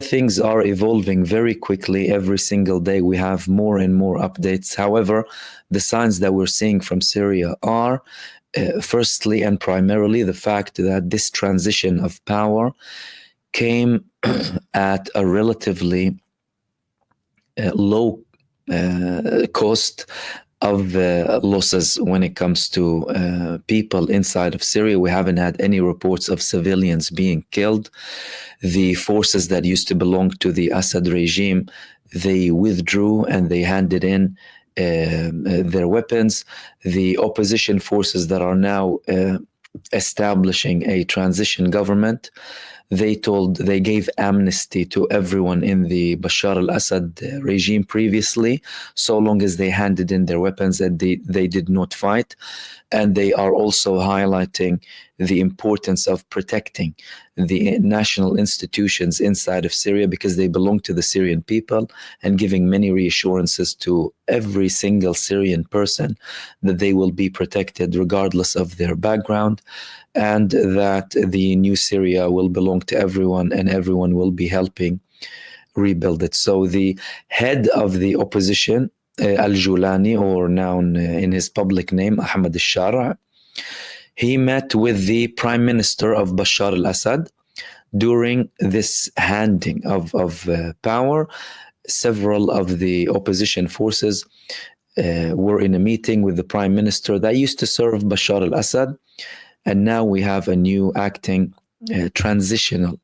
things are evolving very quickly. Every single day we have more and more updates. However, the signs that we're seeing from Syria are, firstly and primarily, the fact that this transition of power came at a relatively low cost of losses when it comes to people inside of Syria. We haven't had any reports of civilians being killed. The forces that used to belong to the Assad regime, they withdrew and they handed in their weapons. The opposition forces that are now establishing a transition government, they gave amnesty to everyone in the Bashar al-Assad regime previously, so long as they handed in their weapons and they did not fight. And they are also highlighting the importance of protecting the national institutions inside of Syria because they belong to the Syrian people, and giving many reassurances to every single Syrian person that they will be protected regardless of their background, and that the new Syria will belong to everyone and everyone will be helping rebuild it. So the head of the opposition, Al-Julani, or known in his public name, Ahmad al-Shara, he met with the prime minister of Bashar al-Assad during this handing of power. Several of the opposition forces were in a meeting with the prime minister that used to serve Bashar al-Assad, and now we have a new acting transitional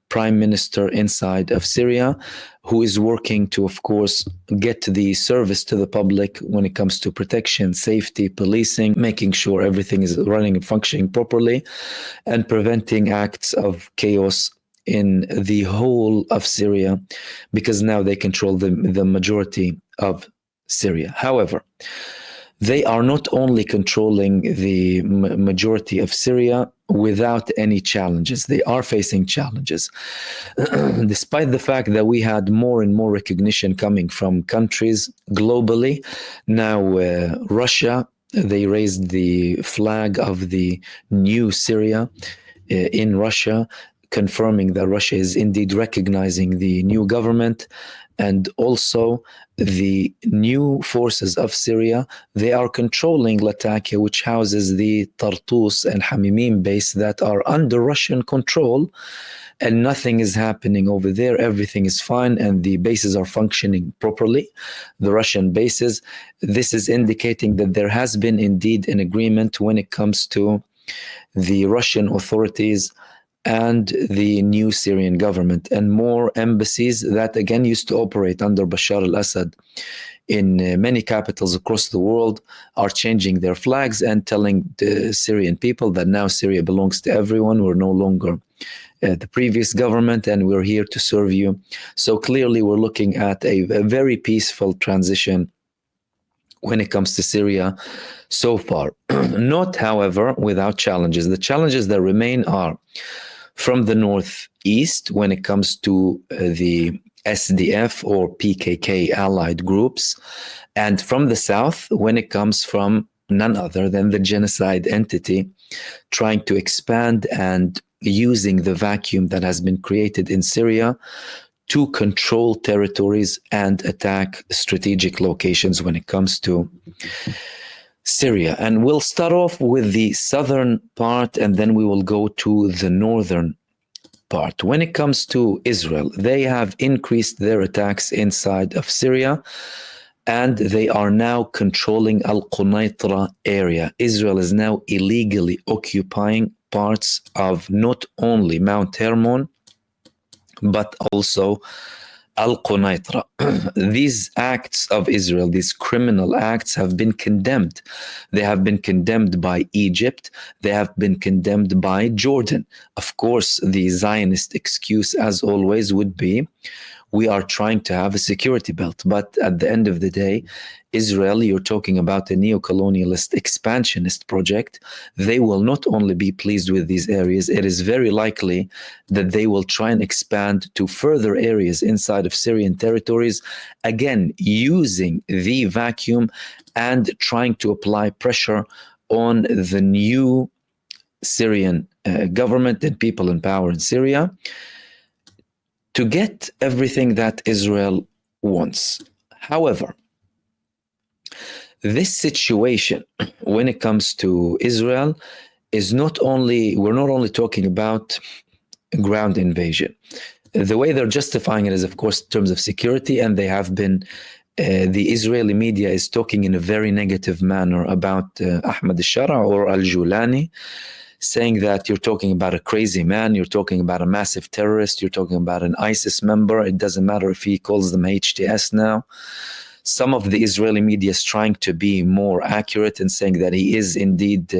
prime minister inside of Syria, who is working to, of course, get the service to the public when it comes to protection, safety, policing, making sure everything is running and functioning properly, and preventing acts of chaos in the whole of Syria, because now they control the majority of Syria. However, they are not only controlling the majority of Syria without any challenges. They are facing challenges. Despite the fact that we had more and more recognition coming from countries globally, now Russia, they raised the flag of the new Syria in Russia, confirming that Russia is indeed recognizing the new government. And also the new forces of Syria, they are controlling Latakia, which houses the Tartus and Hamimim base that are under Russian control, and nothing is happening over there. Everything is fine and the bases are functioning properly, the Russian bases. This is indicating that there has been indeed an agreement when it comes to the Russian authorities and the new Syrian government, and more embassies that again used to operate under Bashar al-Assad in many capitals across the world are changing their flags and telling the Syrian people that now Syria belongs to everyone. We're no longer the previous government and we're here to serve you. So clearly we're looking at a very peaceful transition when it comes to Syria so far. Not, however, without challenges. The challenges that remain are from the northeast when it comes to the SDF or PKK allied groups, and from the south when it comes from none other than the genocide entity trying to expand and using the vacuum that has been created in Syria to control territories and attack strategic locations when it comes to Syria. And we'll start off with the southern part and then we will go to the northern part. When it comes to Israel, they have increased their attacks inside of Syria and they are now controlling Al-Qunaitra area. Israel is now illegally occupying parts of not only Mount Hermon, but also Al-Qunaitra. These acts of Israel, these criminal acts, have been condemned. They have been condemned by Egypt. They have been condemned by Jordan. Of course, the Zionist excuse, as always, would be, we are trying to have a security belt. But at the end of the day, Israel, you're talking about a neo-colonialist expansionist project. They will not only be pleased with these areas, it is very likely that they will try and expand to further areas inside of Syrian territories, again, using the vacuum and trying to apply pressure on the new Syrian government and people in power in Syria to get everything that Israel wants. However, this situation, when it comes to Israel, we're not only talking about ground invasion. The way they're justifying it is, of course, in terms of security, and they have been, the Israeli media is talking in a very negative manner about Ahmad al-Shara or al-Julani, saying that you're talking about a crazy man, you're talking about a massive terrorist, you're talking about an ISIS member. It doesn't matter if he calls them HTS now. Some of the Israeli media is trying to be more accurate in saying that he is indeed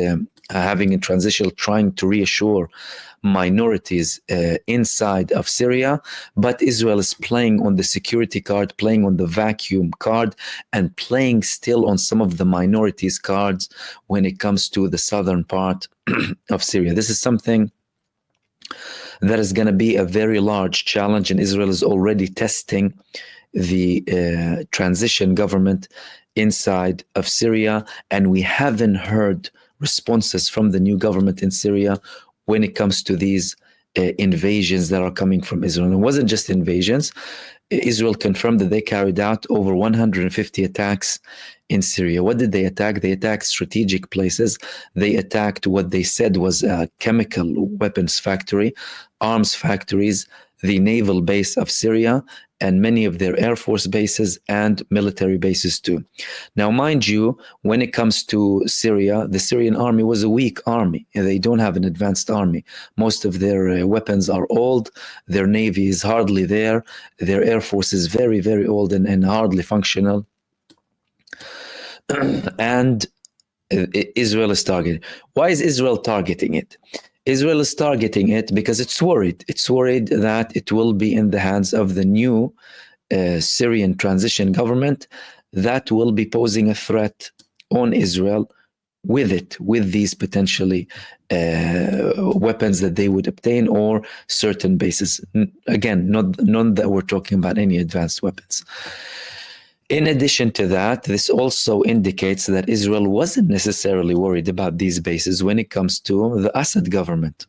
having a transition, trying to reassure minorities inside of Syria, but Israel is playing on the security card, playing on the vacuum card, and playing still on some of the minorities cards when it comes to the southern part of Syria. This is something that is going to be a very large challenge, and Israel is already testing the transition government inside of Syria, and we haven't heard responses from the new government in Syria when it comes to these invasions that are coming from Israel. And it wasn't just invasions. Israel confirmed that they carried out over 150 attacks in Syria. What did they attack? They attacked strategic places. They attacked what they said was a chemical weapons factory, arms factories, the naval base of Syria, and many of their air force bases and military bases too. Now, mind you, when it comes to Syria, the Syrian army was a weak army. They don't have an advanced army. Most of their weapons are old. Their navy is hardly there. Their air force is very, very old and hardly functional. And Israel is targeting. Why is Israel targeting it? Israel is targeting it because it's worried. It's worried that it will be in the hands of the new Syrian transition government that will be posing a threat on Israel with these potentially weapons that they would obtain or certain bases. Again, none that we're talking about any advanced weapons. In addition to that, this also indicates that Israel wasn't necessarily worried about these bases when it comes to the Assad government.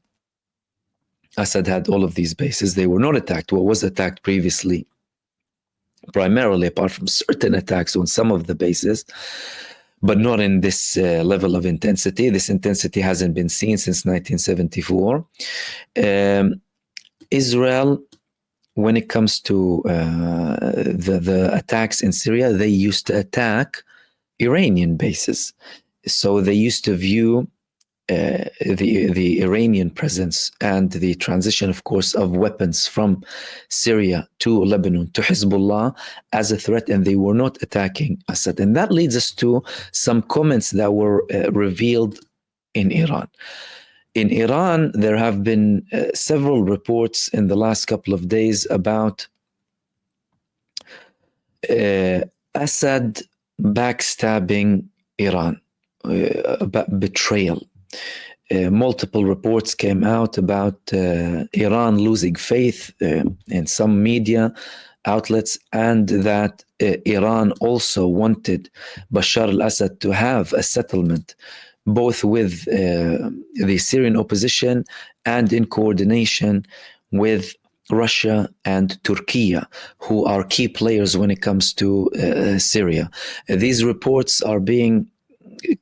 Assad had all of these bases. They were not attacked. What was attacked previously, primarily apart from certain attacks on some of the bases, but not in this level of intensity. This intensity hasn't been seen since 1974. Israel, when it comes to the attacks in Syria, they used to attack Iranian bases. So they used to view the Iranian presence and the transition, of course, of weapons from Syria to Lebanon to Hezbollah as a threat, and they were not attacking Assad. And that leads us to some comments that were revealed in Iran. In Iran, there have been several reports in the last couple of days about Assad backstabbing Iran, about betrayal. Multiple reports came out about Iran losing faith in some media outlets, and that Iran also wanted Bashar al-Assad to have a settlement both with the Syrian opposition and in coordination with Russia and Turkey, who are key players when it comes to Syria. These reports are being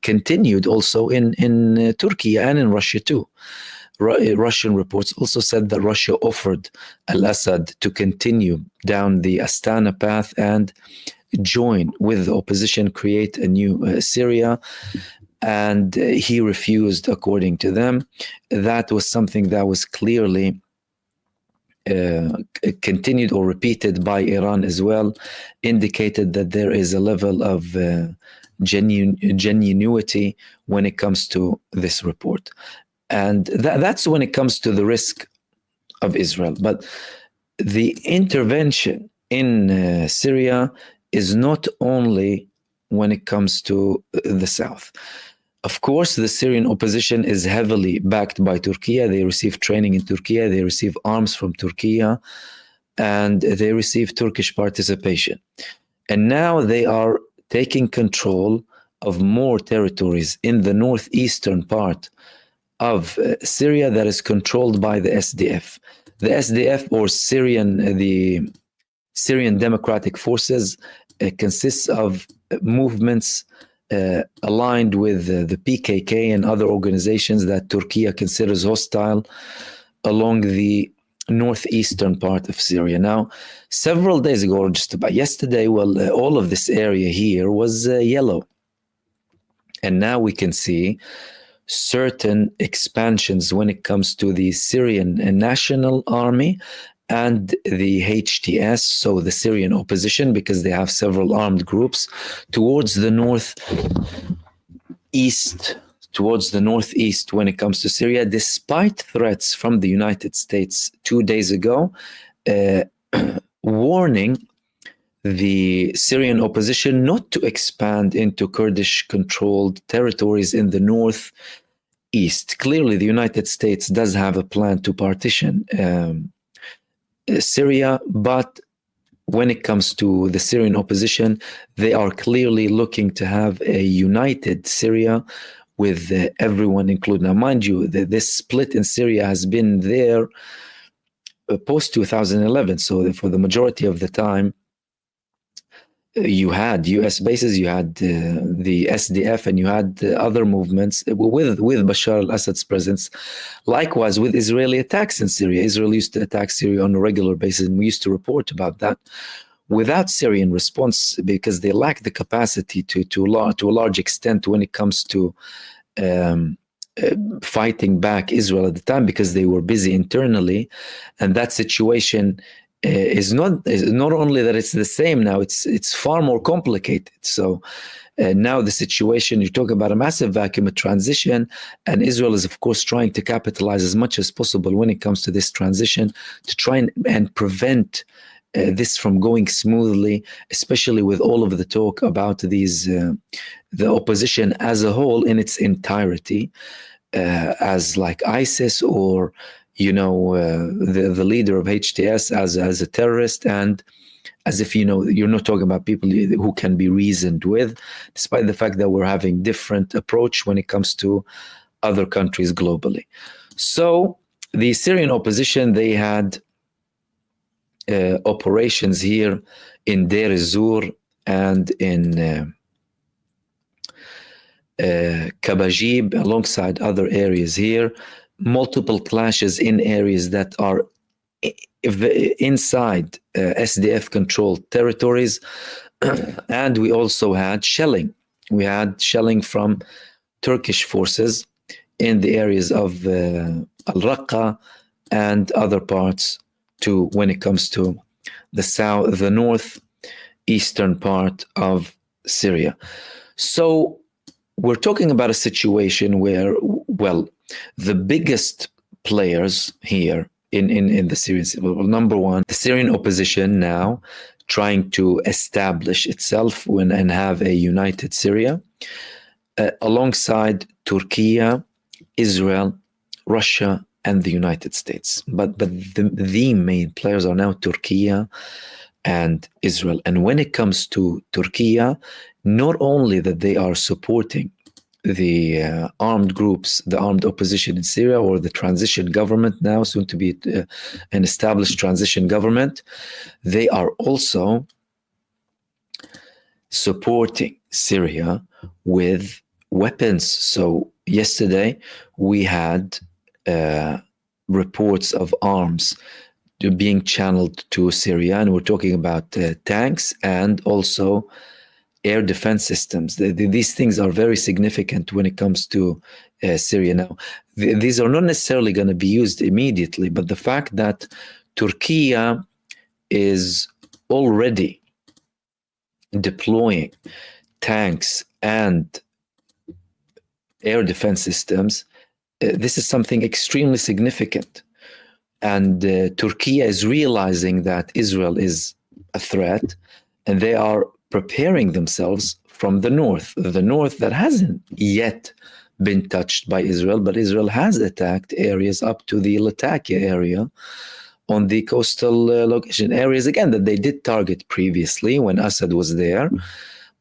continued also in Turkey and in Russia too. Russian reports also said that Russia offered al-Assad to continue down the Astana path and join with the opposition, create a new Syria. And he refused, according to them. That was something that was clearly continued or repeated by Iran as well, indicated that there is a level of genuinity when it comes to this report. And that's when it comes to the risk of Israel. But the intervention in Syria is not only when it comes to the south. Of course, the Syrian opposition is heavily backed by Turkey. They receive training in Turkey, they receive arms from Turkey, and they receive Turkish participation. And now they are taking control of more territories in the northeastern part of Syria that is controlled by the SDF. The SDF, or the Syrian Democratic Forces, consists of movements aligned with the PKK and other organizations that Turkey considers hostile along the northeastern part of Syria. Now, several days ago, or just about yesterday, all of this area here was yellow. And now we can see certain expansions when it comes to the Syrian National Army and the HTS, so the Syrian opposition, because they have several armed groups towards the northeast when it comes to Syria, despite threats from the United States 2 days ago, warning the Syrian opposition not to expand into Kurdish-controlled territories in the northeast. Clearly, the United States does have a plan to partition Syria, but when it comes to the Syrian opposition, they are clearly looking to have a united Syria with everyone included. Now, mind you, this split in Syria has been there post-2011, so for the majority of the time, you had US bases, you had the SDF, and you had other movements with Bashar al-Assad's presence. Likewise, with Israeli attacks in Syria. Israel used to attack Syria on a regular basis, and we used to report about that. Without Syrian response, because they lack the capacity to a large extent when it comes to fighting back Israel at the time, because they were busy internally, and that situation is not only that it's the same now, it's far more complicated. So now the situation, you talk about a massive vacuum, a transition, and Israel is of course trying to capitalize as much as possible when it comes to this transition to try and prevent this from going smoothly, especially with all of the talk about these the opposition as a whole in its entirety, as like ISIS, or the leader of HTS as a terrorist, and as if you're not talking about people who can be reasoned with, despite the fact that we're having different approach when it comes to other countries globally. So the Syrian opposition, they had operations here in Deir ez-Zor and in Kabajib, alongside other areas here. Multiple clashes in areas that are inside SDF-controlled territories. And we also had shelling. We had shelling from Turkish forces in the areas of Al-Raqqa and other parts too, when it comes to the northeastern part of Syria. So we're talking about a situation where, the biggest players here in the Syrian civil war, number one, the Syrian opposition now trying to establish itself and have a united Syria, alongside Turkey, Israel, Russia, and the United States. But the main players are now Turkey and Israel. And when it comes to Turkey, not only that they are supporting the armed groups, the armed opposition in Syria, or the transition government now, soon to be an established transition government, they are also supporting Syria with weapons. So yesterday we had reports of arms being channeled to Syria, and we're talking about tanks and also air defense systems. These things are very significant when it comes to Syria now. These are not necessarily going to be used immediately, but the fact that Turkey is already deploying tanks and air defense systems, this is something extremely significant. And Turkey is realizing that Israel is a threat, and they are preparing themselves from the north that hasn't yet been touched by Israel, but Israel has attacked areas up to the Latakia area on the coastal location areas, again, that they did target previously when Assad was there,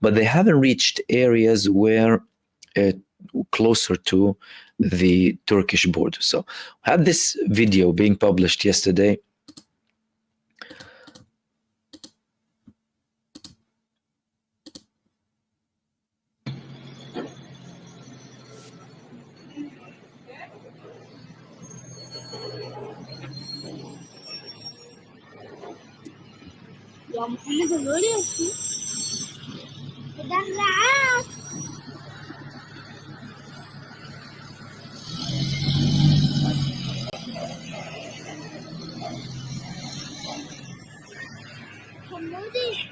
but they haven't reached areas where closer to the Turkish border. So we had this video being published yesterday. يا محمد الولي مدلعات حمودي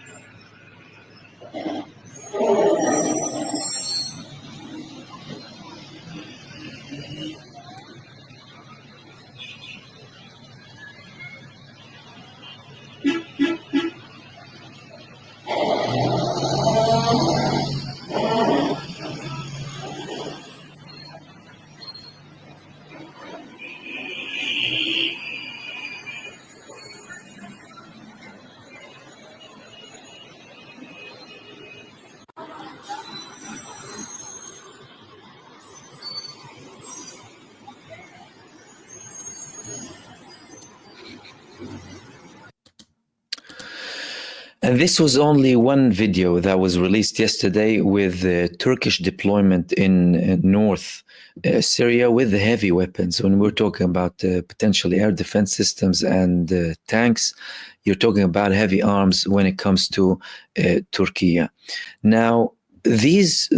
And this was only one video that was released yesterday with the Turkish deployment in North Syria with the heavy weapons. When we're talking about potentially air defense systems and tanks, you're talking about heavy arms when it comes to Turkey. Now, there's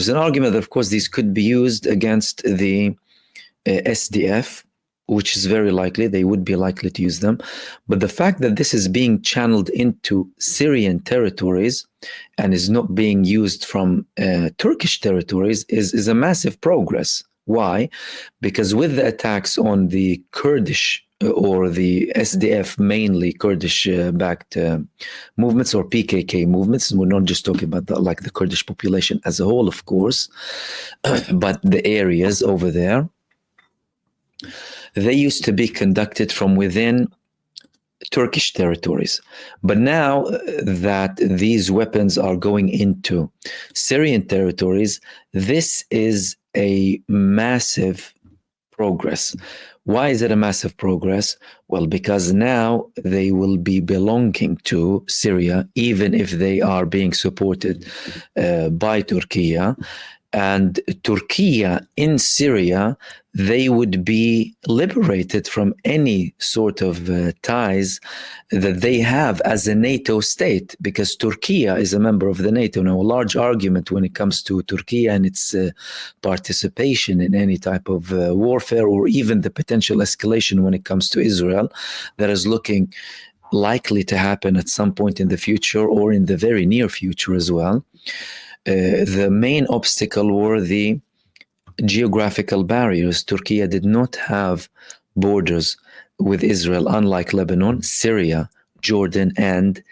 an argument that, of course, these could be used against the SDF, which is very likely. They would be likely to use them. But the fact that this is being channeled into Syrian territories and is not being used from Turkish territories is a massive progress. Why? Because with the attacks on the Kurdish or the SDF, mainly Kurdish-backed movements or PKK movements, and we're not just talking about the Kurdish population as a whole, of course, but the areas over there, they used to be conducted from within Turkish territories. But now that these weapons are going into Syrian territories, this is a massive progress. Why is it a massive progress? Well, because now they will be belonging to Syria, even if they are being supported by Turkey. And Turkey in Syria, they would be liberated from any sort of ties that they have as a NATO state, because Turkey is a member of the NATO. Now, a large argument when it comes to Turkey and its participation in any type of warfare, or even the potential escalation when it comes to Israel, that is looking likely to happen at some point in the future or in the very near future as well. The main obstacle were the geographical barriers. Turkey did not have borders with Israel, unlike Lebanon, Syria, Jordan, and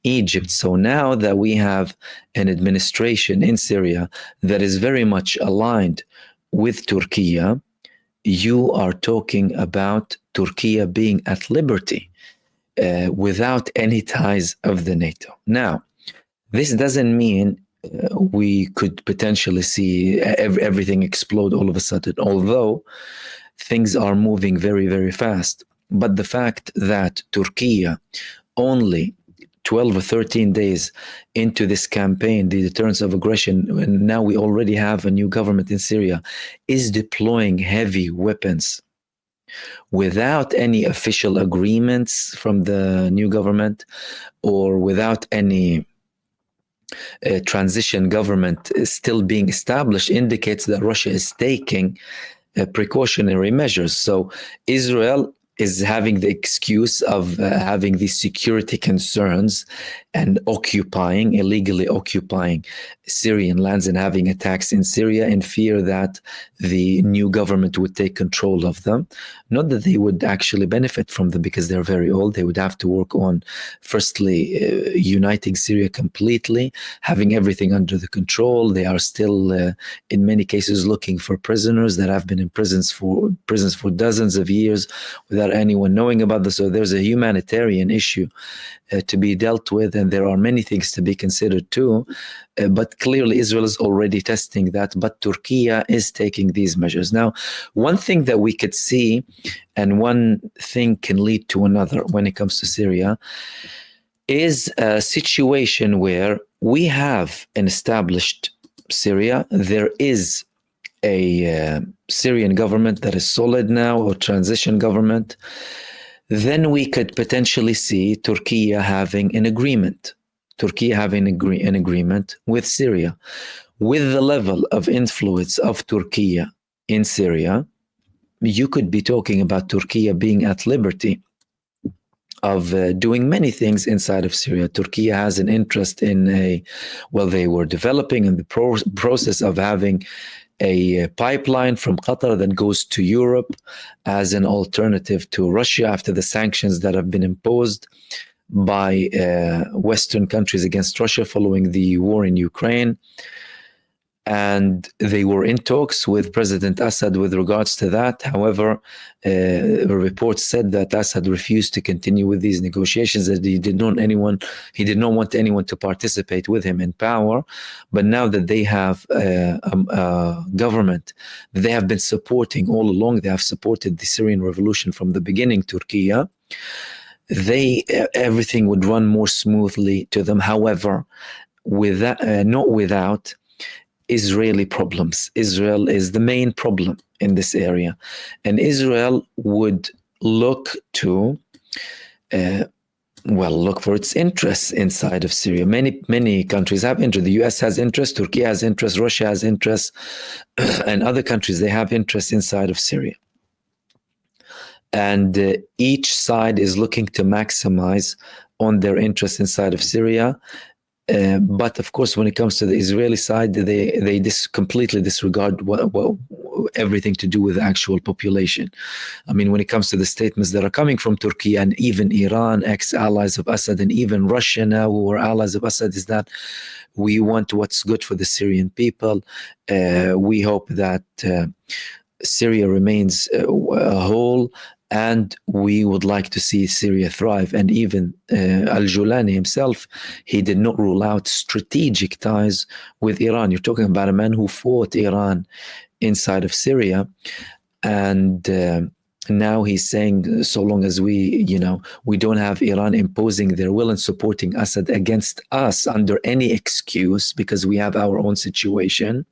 Egypt. So now that we have an administration in Syria that is very much aligned with Turkey, you are talking about Turkey being at liberty without any ties of the NATO. Now, this doesn't mean we could potentially see everything explode all of a sudden, although things are moving very, very fast. But the fact that Turkey, only 12 or 13 days into this campaign, the deterrence of aggression, and now we already have a new government in Syria, is deploying heavy weapons without any official agreements from the new government, or without any transition government still being established, indicates that Russia is taking precautionary measures. So Israel is having the excuse of having these security concerns and illegally occupying Syrian lands and having attacks in Syria, in fear that the new government would take control of them. Not that they would actually benefit from them, because they're very old. They would have to work on, firstly, uniting Syria completely, having everything under the control. They are still, in many cases, looking for prisoners that have been in prisons for dozens of years without without anyone knowing about this. So there's a humanitarian issue to be dealt with, and there are many things to be considered too. But clearly Israel is already testing that, but Turkey is taking these measures. Now, one thing that we could see, and one thing can lead to another when it comes to Syria, is a situation where we have an established Syria. There is a Syrian government that is solid now, or transition government. Then we could potentially see Turkey having an agreement. Turkey having an agreement with Syria. With the level of influence of Turkey in Syria, you could be talking about Turkey being at liberty of doing many things inside of Syria. Turkey has an interest in they were developing in the process of having a pipeline from Qatar that goes to Europe as an alternative to Russia after the sanctions that have been imposed by Western countries against Russia following the war in Ukraine. And they were in talks with President Assad with regards to that. However, a report said that Assad refused to continue with these negotiations, that he did not want anyone to participate with him in power. But now that they have a government they have been supporting all along, they have supported the Syrian revolution from the beginning, Turkey, everything would run more smoothly to them. However, not without Israeli problems. Israel is the main problem in this area, and Israel would look to look for its interests inside of Syria. Many countries have interest. The US has interest, Turkey has interest, Russia has interest, and other countries, they have interest inside of Syria. And each side is looking to maximize on their interest inside of Syria. But of course, when it comes to the Israeli side, they completely disregard everything to do with the actual population. I mean, when it comes to the statements that are coming from Turkey and even Iran, ex-allies of Assad, and even Russia now, who are allies of Assad, is that we want what's good for the Syrian people. We hope that Syria remains whole, and we would like to see Syria thrive. And even Al-Julani himself, he did not rule out strategic ties with Iran. You're talking about a man who fought Iran inside of Syria. And now he's saying, so long as we don't have Iran imposing their will and supporting Assad against us under any excuse, because we have our own situation,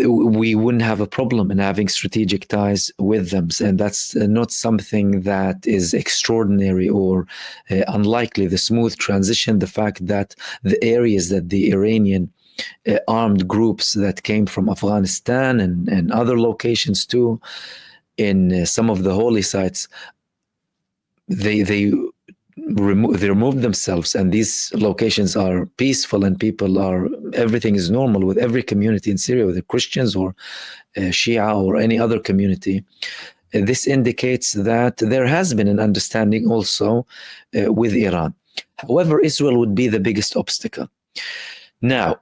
we wouldn't have a problem in having strategic ties with them. And that's not something that is extraordinary or unlikely. The smooth transition, the fact that the areas that the Iranian armed groups that came from Afghanistan and other locations too, in some of the holy sites, they removed themselves, and these locations are peaceful, and everything is normal with every community in Syria, whether Christians or Shia or any other community. This indicates that there has been an understanding also with Iran. However, Israel would be the biggest obstacle. Now,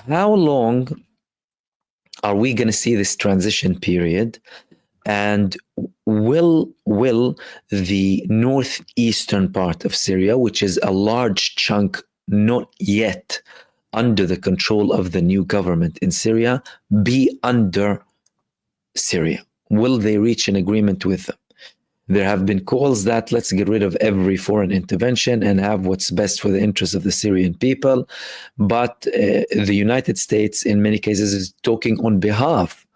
how long are we going to see this transition period? And will the northeastern part of Syria, which is a large chunk not yet under the control of the new government in Syria, be under Syria? Will they reach an agreement with them? There have been calls that let's get rid of every foreign intervention and have what's best for the interests of the Syrian people. But the United States, in many cases, is talking on behalf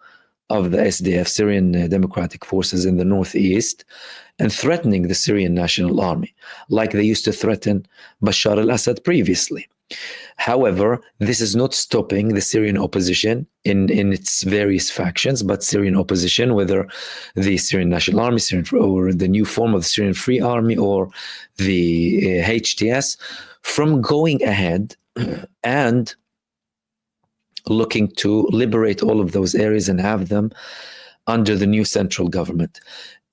of the SDF, Syrian Democratic Forces in the northeast, and threatening the Syrian National Army, like they used to threaten Bashar al-Assad previously. However, this is not stopping the Syrian opposition in its various factions, but Syrian opposition, whether the Syrian National Army, or the new form of the Syrian Free Army, or the HTS, from going ahead and looking to liberate all of those areas and have them under the new central government.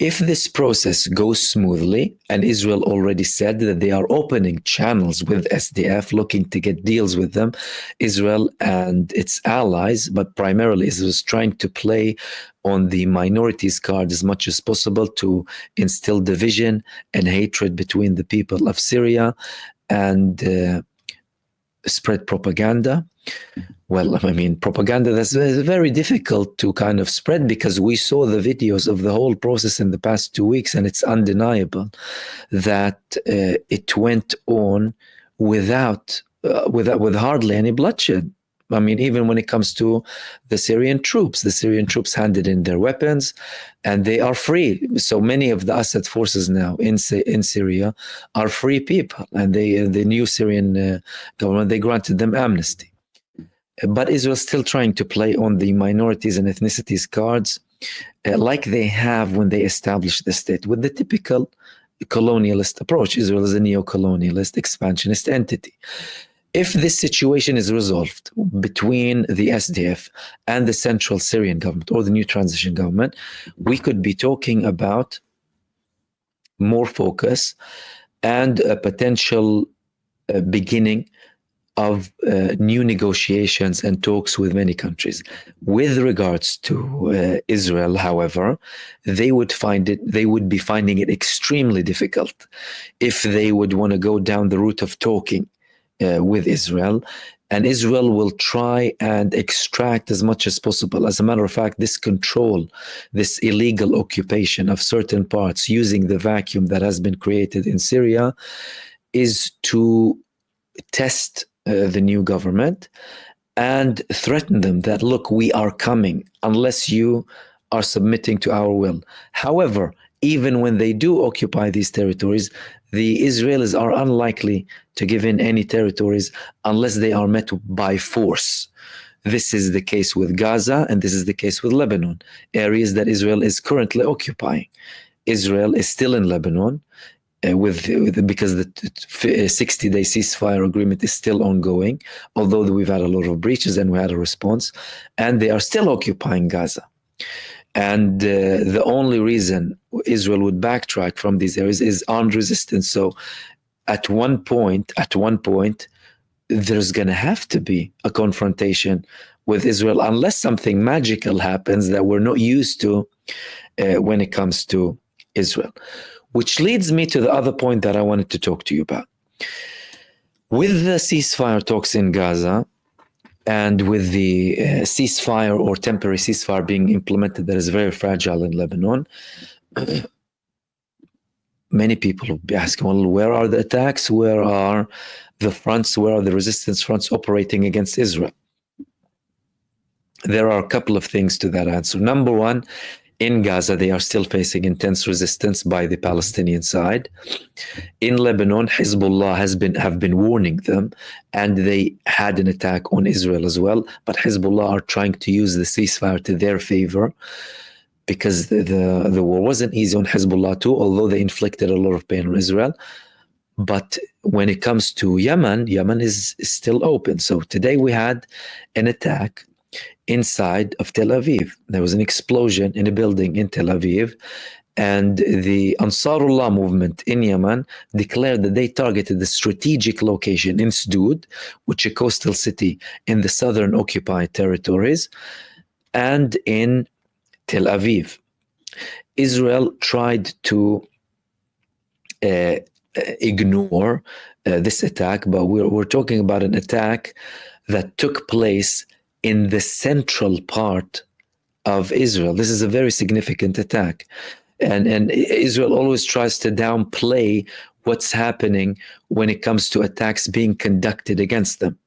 If this process goes smoothly, and Israel already said that they are opening channels with SDF, looking to get deals with them, Israel and its allies, but primarily Israel is trying to play on the minorities card as much as possible to instill division and hatred between the people of Syria and spread propaganda. Well, I mean, propaganda that's very difficult to kind of spread, because we saw the videos of the whole process in the past 2 weeks, and it's undeniable that it went on with hardly any bloodshed. I mean, even when it comes to the Syrian troops handed in their weapons, and they are free. So many of the Assad forces now in Syria are free people, and the new Syrian government, they granted them amnesty. But Israel is still trying to play on the minorities and ethnicities cards, like they have when they established the state, with the typical colonialist approach. Israel is a neo-colonialist, expansionist entity. If this situation is resolved between the SDF and the central Syrian government, or the new transition government, we could be talking about more focus and a potential beginning of new negotiations and talks with many countries. With regards to Israel, however, they would be finding it extremely difficult if they would want to go down the route of talking with Israel. And Israel will try and extract as much as possible. As a matter of fact, this control, this illegal occupation of certain parts using the vacuum that has been created in Syria, is to test the new government and threaten them that, look, we are coming unless you are submitting to our will. However, even when they do occupy these territories, the Israelis are unlikely to give in any territories unless they are met by force. This is the case with Gaza, and this is the case with Lebanon, areas that Israel is currently occupying. Israel is still in Lebanon, because the 60-day ceasefire agreement is still ongoing, although we've had a lot of breaches and we had a response, and they are still occupying Gaza. And the only reason Israel would backtrack from these areas is armed resistance. So at one point, there's going to have to be a confrontation with Israel, unless something magical happens that we're not used to when it comes to Israel. Which leads me to the other point that I wanted to talk to you about. With the ceasefire talks in Gaza, and with the ceasefire or temporary ceasefire being implemented that is very fragile in Lebanon, many people will be asking, well, where are the attacks? Where are the fronts? Where are the resistance fronts operating against Israel? There are a couple of things to that answer. Number one, in Gaza, they are still facing intense resistance by the Palestinian side. In Lebanon, Hezbollah have been warning them, and they had an attack on Israel as well. But Hezbollah are trying to use the ceasefire to their favor, because the war wasn't easy on Hezbollah too, although they inflicted a lot of pain on Israel. But when it comes to Yemen is still open. So today we had an attack inside of Tel Aviv. There was an explosion in a building in Tel Aviv, and the Ansarullah movement in Yemen declared that they targeted the strategic location in Sdoud, which is a coastal city in the southern occupied territories, and in Tel Aviv. Israel tried to ignore this attack, but we're talking about an attack that took place in the central part of Israel. This is a very significant attack. And Israel always tries to downplay what's happening when it comes to attacks being conducted against them.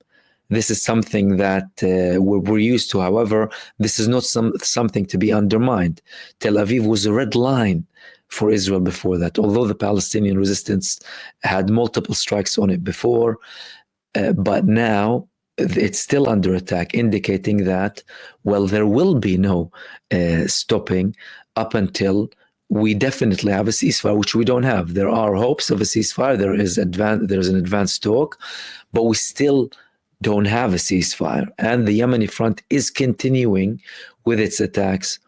This is something that we're used to. However, this is not something to be undermined. Tel Aviv was a red line for Israel before that, although the Palestinian resistance had multiple strikes on it before, but now it's still under attack, indicating that, well, there will be no stopping up until we definitely have a ceasefire, which we don't have. There are hopes of a ceasefire. There's an advanced talk, but we still don't have a ceasefire. And the Yemeni front is continuing with its attacks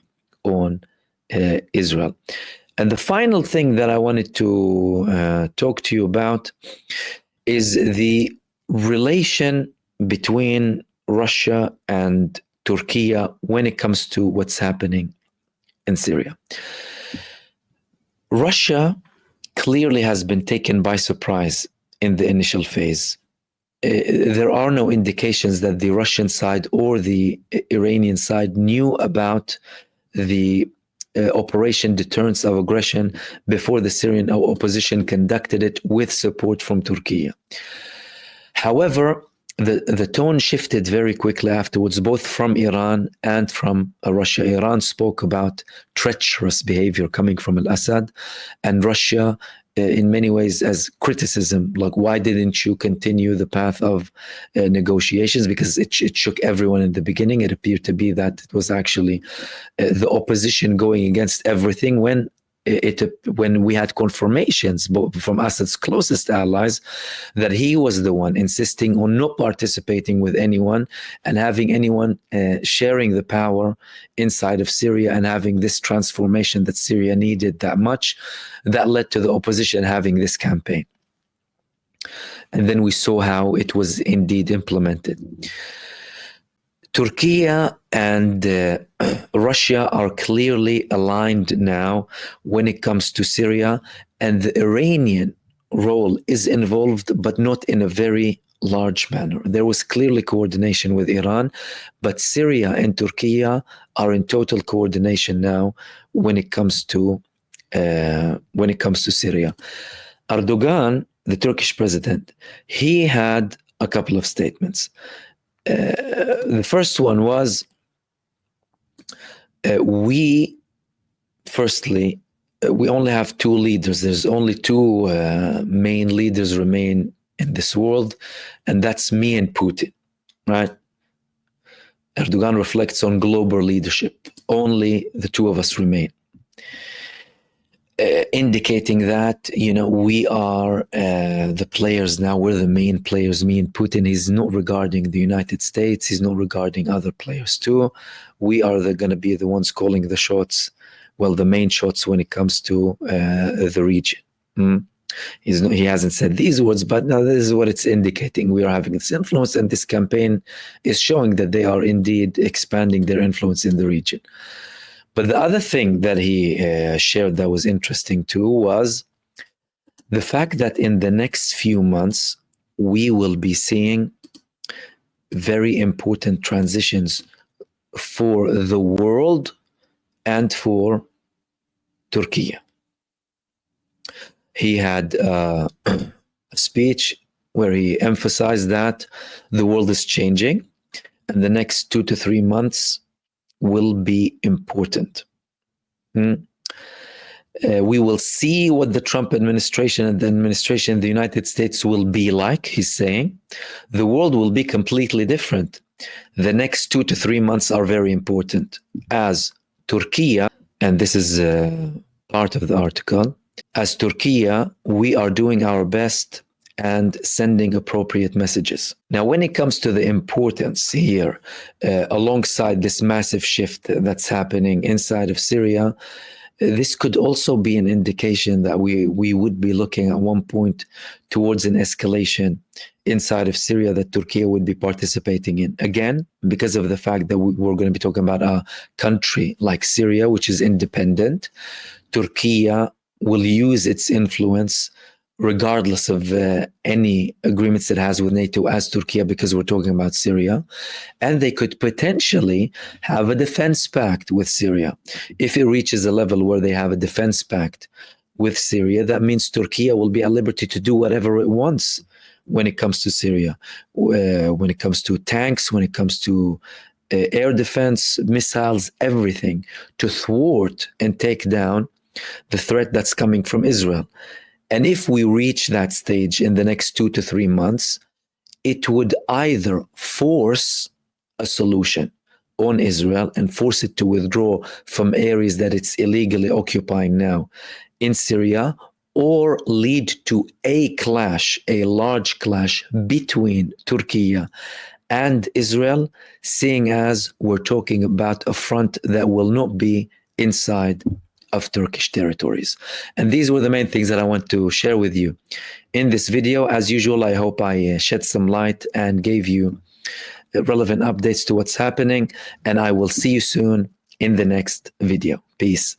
on Israel. And the final thing that I wanted to talk to you about is the relation between Russia and Turkey when it comes to what's happening in Syria. Russia clearly has been taken by surprise in the initial phase. There are no indications that the Russian side or the Iranian side knew about the Operation Deterrence of Aggression before the Syrian opposition conducted it with support from Turkey. However, the tone shifted very quickly afterwards, both from Iran and from Russia. Iran spoke about treacherous behavior coming from al-Assad, and Russia, in many ways, as criticism, like, why didn't you continue the path of negotiations? Because it shook everyone in the beginning. It appeared to be that it was actually the opposition going against everything when we had confirmations from Assad's closest allies that he was the one insisting on not participating with anyone and having anyone sharing the power inside of Syria and having this transformation that Syria needed that much, that led to the opposition having this campaign. And then we saw how it was indeed implemented. Turkey and Russia are clearly aligned now when it comes to Syria, and the Iranian role is involved, but not in a very large manner. There was clearly coordination with Iran, but Syria and Turkey are in total coordination now when it comes to Syria. Erdogan, the Turkish president, he had a couple of statements. The first one was, we only have two leaders. There's only two main leaders remain in this world, and that's me and Putin, right? Erdogan reflects on global leadership. Only the two of us remain. Indicating that, we are the players now. We're the main players, me and Putin. He's not regarding the United States. He's not regarding other players too. We are going to be the ones calling the shots, well, the main shots when it comes to the region. He hasn't said these words, but now this is what it's indicating. We are having this influence, and this campaign is showing that they are indeed expanding their influence in the region. But the other thing that he shared that was interesting too was the fact that in the next few months, we will be seeing very important transitions for the world and for Turkey. He had a speech where he emphasized that the world is changing, and the next 2 to 3 months will be important. We will see what the Trump administration and the administration in the United States will be like, he's saying. The world will be completely different. The next 2 to 3 months are very important, as Turkey, and this is part of the article, as Turkey, we are doing our best and sending appropriate messages. Now, when it comes to the importance here, alongside this massive shift that's happening inside of Syria, this could also be an indication that we would be looking at one point towards an escalation inside of Syria that Turkey would be participating in. Again, because of the fact that we're going to be talking about a country like Syria, which is independent, Turkey will use its influence regardless of any agreements it has with NATO as Turkey, because we're talking about Syria. And they could potentially have a defense pact with Syria. If it reaches a level where they have a defense pact with Syria, that means Turkey will be at liberty to do whatever it wants when it comes to Syria, when it comes to tanks, when it comes to air defense, missiles, everything, to thwart and take down the threat that's coming from Israel. And if we reach that stage in the next 2 to 3 months, it would either force a solution on Israel and force it to withdraw from areas that it's illegally occupying now in Syria, or lead to a clash, a large clash between Turkey and Israel, seeing as we're talking about a front that will not be inside of Turkish territories. And these were the main things that I want to share with you in this video. As usual, I hope I shed some light and gave you relevant updates to what's happening. And I will see you soon in the next video. Peace.